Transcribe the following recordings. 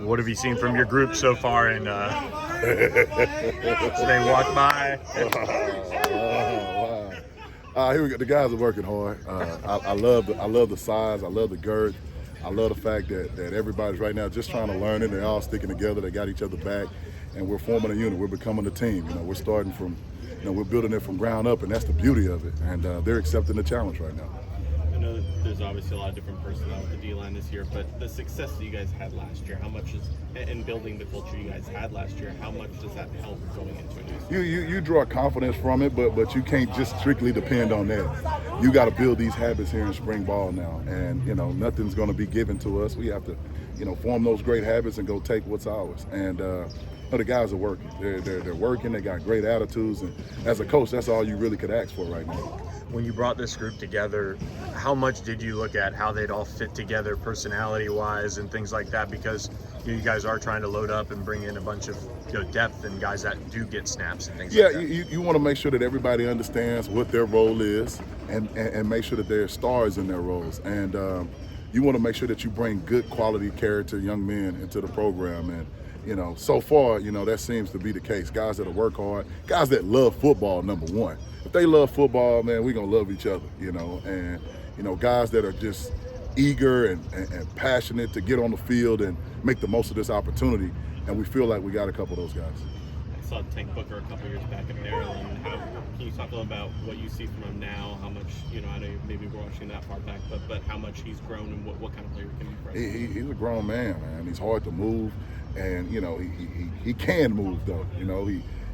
What have you seen from your group so far? And they walk by. Wow. Here we go. The guys are working hard. I love the size. I love the girth. I love the fact that everybody's right now just trying to learn it. They're all sticking together. They got each other back, and we're forming a unit. We're becoming a team. We're starting from, we're building it from ground up, and that's the beauty of it. And they're accepting the challenge right now. I know that there's obviously a lot of different personnel with the D-line this year, but the success that you guys had last year, how much is, in building the culture you guys had last year, how much does that help going into a new season? You draw confidence from it, but you can't just strictly depend on that. You got to build these habits here in spring ball now, and nothing's going to be given to us. We have to, form those great habits and go take what's ours. And the guys are working. They're working. They got great attitudes, and as a coach, that's all you really could ask for right now. When you brought this group together, how much did you look at how they'd all fit together personality-wise and things like that? Because you guys are trying to load up and bring in a bunch of depth and guys that do get snaps and things like that. Yeah, you want to make sure that everybody understands what their role is and make sure that they're stars in their roles. And you want to make sure that you bring good quality character young men into the program. And so far, that seems to be the case. Guys that'll work hard, guys that love football, number one. If they love football, man, we're going to love each other, and guys that are just eager and passionate to get on the field and make the most of this opportunity, and we feel like we got a couple of those guys. I saw Tank Booker a couple years back at Maryland. Can you talk a little about what you see from him now, how much, I know you maybe were watching that far back, but how much he's grown and what kind of player can he be? He's a grown man. He's hard to move, and, he can move, though.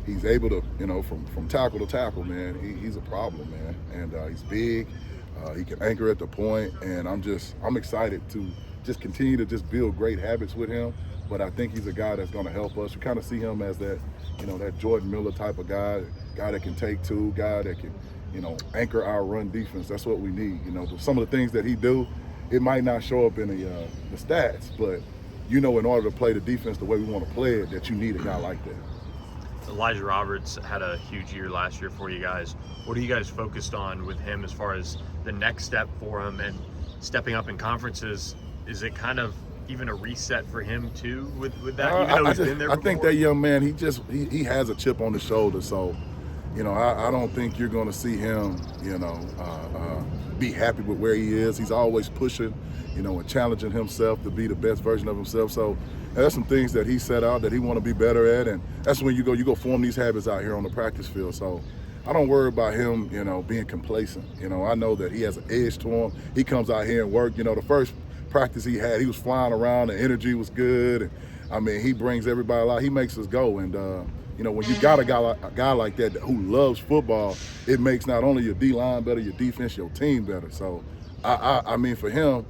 He's able to, from tackle to tackle, man. He's a problem, man. And he's big. He can anchor at the point, and I'm excited to just continue to just build great habits with him. But I think he's a guy that's going to help us. We kind of see him as that, that Jordan Miller type of guy that can take two, guy that can, anchor our run defense. That's what we need. Some of the things that he do, it might not show up in the stats, but in order to play the defense the way we want to play it, that you need a guy like that. Elijah Roberts had a huge year last year for you guys. What are you guys focused on with him as far as the next step for him and stepping up in conferences? Is it kind of even a reset for him too with that? Even though he's been there before? I think that young man, he has a chip on his shoulder. So, I don't think you're going to see him, be happy with where he is. He's always pushing, and challenging himself to be the best version of himself. So there's some things that he set out that he want to be better at, and that's when you go form these habits out here on the practice field. So I don't worry about him, being complacent. I know that he has an edge to him. He comes out here and work. The first practice he had, he was flying around. The energy was good. And, he brings everybody alive. He makes us go. And when you got a guy like that who loves football, it makes not only your D-line better, your defense, your team better. So for him,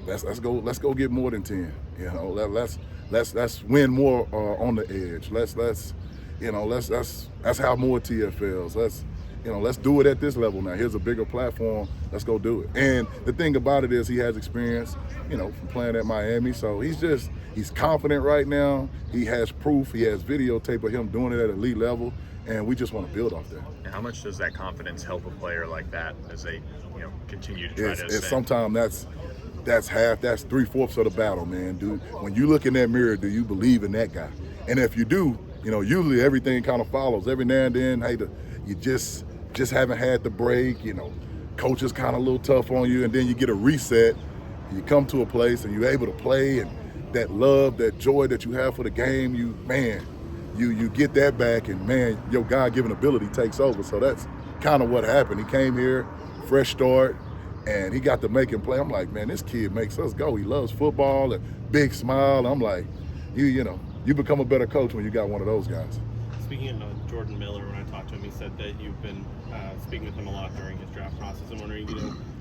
let's go get more than 10. Let's win more on the edge. Let's have more TFLs. Let's do it at this level now. Here's a bigger platform. Let's go do it. And the thing about it is he has experience, from playing at Miami. So he's confident right now. He has proof. He has videotape of him doing it at elite level. And we just want to build off that. And how much does that confidence help a player like that as they, continue to try to ascend? Sometimes that's 3/4 of the battle, man. Dude, when you look in that mirror, do you believe in that guy? And if you do, usually everything kind of follows. Every now and then, hey, you just haven't had the break. Coach is kind of a little tough on you, and then you get a reset. And you come to a place and you're able to play, and that love, that joy that you have for the game, you get that back, and man, your God-given ability takes over. So that's kind of what happened. He came here, fresh start, and he got to make him play. I'm like, man, this kid makes us go. He loves football, and big smile. I'm like, you become a better coach when you got one of those guys. Speaking of Jordan Miller, when I talked to him, he said that you've been speaking with him a lot during his draft process. I'm wondering,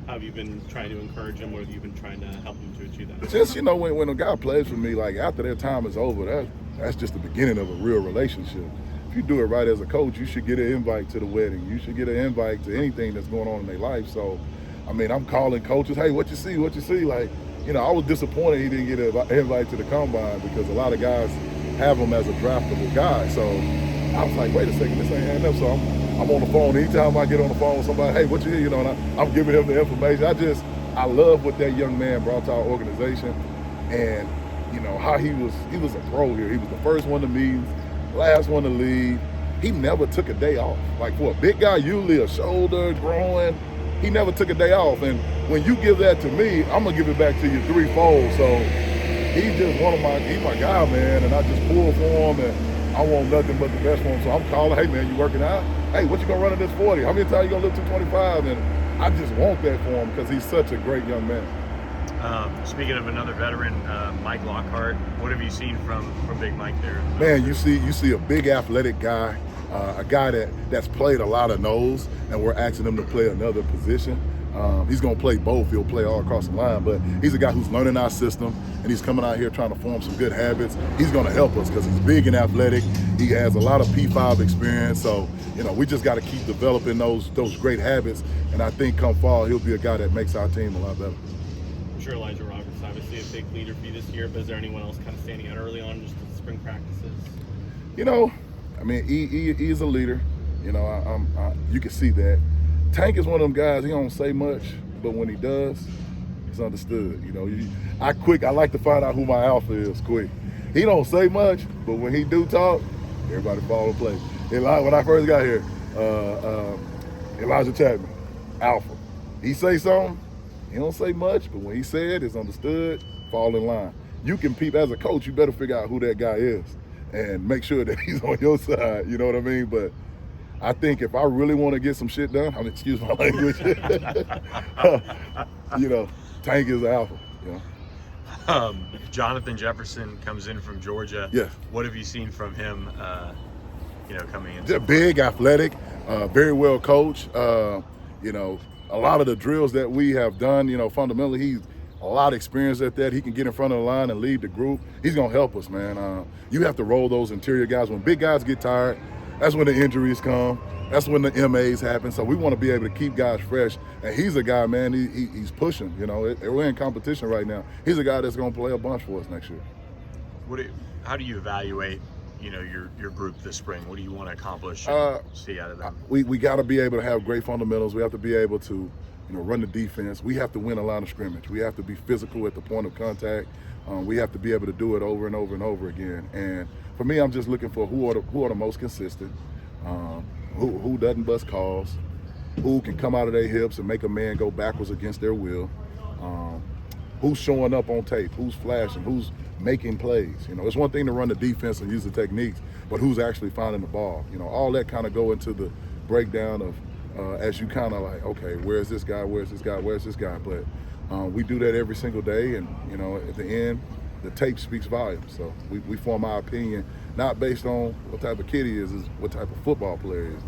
how have you been trying to encourage him? What have you been trying to help him to achieve that? Just, when a guy plays for me, like after their time is over, that's just the beginning of a real relationship. If you do it right as a coach, you should get an invite to the wedding. You should get an invite to anything that's going on in their life. So, I'm calling coaches, hey, what you see? Like, I was disappointed he didn't get an invite to the combine because a lot of guys have him as a draftable guy. So I was like, wait a second, this ain't adding up. So I'm on the phone. Anytime I get on the phone with somebody, hey, what you hear? And I'm giving him the information. I love what that young man brought to our organization. And, you know, how he was a pro here. He was the first one to meet, last one to leave. He never took a day off. Like for a big guy, usually a shoulder, groin, he never took a day off. And when you give that to me, I'm gonna give it back to you threefold. So he's just he's my guy, man. And I just pull for him, and I want nothing but the best for him. So I'm calling, hey man, you working out? Hey, what you gonna run in this 40? How many times you gonna lift 225? And I just want that for him because he's such a great young man. Speaking of another veteran, Mike Lockhart, what have you seen from Big Mike there? Man, you see a big athletic guy, a guy that's played a lot of nose, and we're asking him to play another position. He's going to play both. He'll play all across the line, but he's a guy who's learning our system, and he's coming out here trying to form some good habits. He's going to help us because he's big and athletic. He has a lot of P5 experience, so you know we just got to keep developing those great habits. And I think come fall, he'll be a guy that makes our team a lot better. I'm sure Elijah Roberts is obviously a big leader for you this year, but is there anyone else kind of standing out early on just in spring practices? You know, I mean, he is a leader. You know, you can see that. Tank is one of them guys, he don't say much, but when he does, it's understood. You know, I like to find out who my alpha is quick. He don't say much, but when he do talk, everybody fall in place. When I first got here, Elijah Chapman, alpha. He say something, he don't say much, but when he said it's understood, fall in line. You can peep, as a coach, you better figure out who that guy is and make sure that he's on your side, you know what I mean? But I think if I really want to get some shit done, excuse my language, you know, Tank is the alpha, you know. Jonathan Jefferson comes in from Georgia. Yeah. What have you seen from him, coming in? They're big, athletic, very well coached. You know, a lot of the drills that we have done, you know, fundamentally, he's a lot of experience at that. He can get in front of the line and lead the group. He's going to help us, man. You have to roll those interior guys. When big guys get tired, that's when the injuries come. That's when the MAs happen. So we want to be able to keep guys fresh. And he's a guy, man, he's pushing. You know, we're in competition right now. He's a guy that's going to play a bunch for us next year. How do you evaluate, you know, your group this spring? What do you want to accomplish? See out of them? We got to be able to have great fundamentals. We have to be able to, you know, run the defense. We have to win a line of scrimmage. We have to be physical at the point of contact. We have to be able to do it over and over and over again. And for me, I'm just looking for who are the most consistent, who doesn't bust calls, who can come out of their hips and make a man go backwards against their will, who's showing up on tape, who's flashing, who's making plays. You know, it's one thing to run the defense and use the techniques, but who's actually finding the ball? You know, all that kind of go into the breakdown of as you kind of like, okay, where's this guy, where's this guy, where's this guy? But we do that every single day, and, you know, at the end, the tape speaks volumes. So we form our opinion, not based on what type of kid he is what type of football player he is.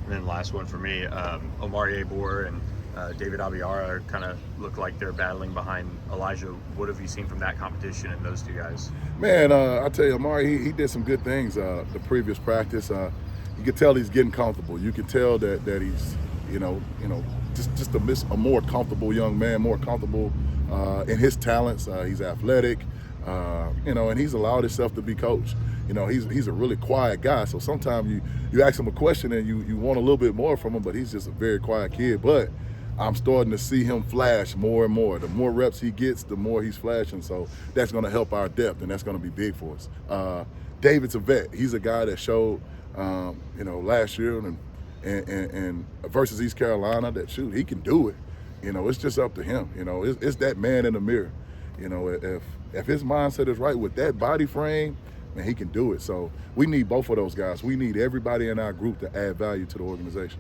And then last one for me, Omari Abor and David Abiara kind of look like they're battling behind Elijah. What have you seen from that competition and those two guys? Man, I tell you, Omari, he did some good things the previous practice. You can tell he's getting comfortable. You can tell that he's, you know, just a more comfortable young man, more comfortable in his talents. He's athletic, you know, and he's allowed himself to be coached. You know, he's a really quiet guy. So sometimes you ask him a question and you want a little bit more from him, but he's just a very quiet kid. But I'm starting to see him flash more and more. The more reps he gets, the more he's flashing. So that's going to help our depth, and that's going to be big for us. David's a vet. He's a guy that showed, you know, last year and versus East Carolina that, shoot, he can do it. You know, it's just up to him. You know, it's that man in the mirror. You know, if his mindset is right with that body frame, man, he can do it. So we need both of those guys. We need everybody in our group to add value to the organization.